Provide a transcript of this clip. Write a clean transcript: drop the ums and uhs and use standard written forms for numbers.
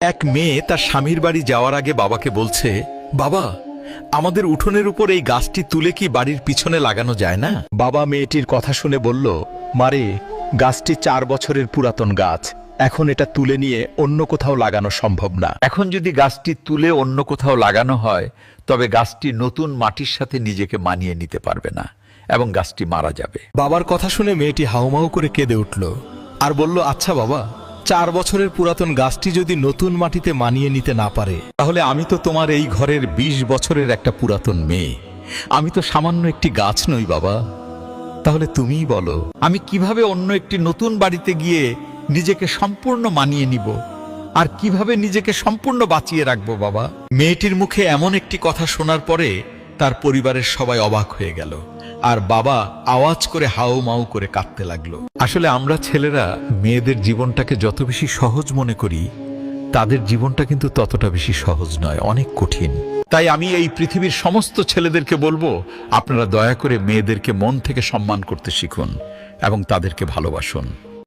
এক মেয়ে তার স্বামীর বাড়ি যাওয়ার আগে বাবাকে বলছে, বাবা, আমাদের উঠোনের উপর এই গাছটি তুলে কি বাড়ির পিছনে লাগানো যায় না? বাবা মেয়েটির কথা শুনে বলল, মারে, গাছটি 4 বছরের পুরাতন গাছ, এখন এটা তুলে নিয়ে অন্য কোথাও লাগানো সম্ভব না। এখন যদি গাছটি তুলে অন্য কোথাও লাগানো হয়, তবে গাছটি নতুন মাটির সাথে নিজেকে মানিয়ে নিতে পারবে না এবং গাছটি মারা যাবে। বাবার কথা শুনে মেয়েটি হাউমাউ করে কেঁদে উঠল আর বলল, আচ্ছা বাবা, 4 বছরের পুরাতন গাছটি যদি নতুন মাটিতে মানিয়ে নিতে না পারে, তাহলে আমি তো তোমার এই ঘরের 20 বছরের একটা পুরাতন মেয়ে, আমি তো সামান্য একটি গাছ নই বাবা। তাহলে তুমিই বলো, আমি কিভাবে অন্য একটি নতুন বাড়িতে গিয়ে নিজেকে সম্পূর্ণ মানিয়ে নিব আর কিভাবে নিজেকে সম্পূর্ণ বাঁচিয়ে রাখবো বাবা? মেয়েটির মুখে এমন একটি কথা শোনার পরে তার পরিবারের সবাই অবাক হয়ে গেল আর বাবা আওয়াজ করে হাউমাউ করে কাঁদতে লাগলো। আসলে আমরা ছেলেরা মেয়েদের জীবনটাকে যত বেশি সহজ মনে করি, তাদের জীবনটা কিন্তু ততটা বেশি সহজ নয়, অনেক কঠিন। তাই আমি এই পৃথিবীর সমস্ত ছেলেদেরকে বলবো, আপনারা দয়া করে মেয়েদেরকে মন থেকে সম্মান করতে শিখুন এবং তাদেরকে ভালোবাসুন।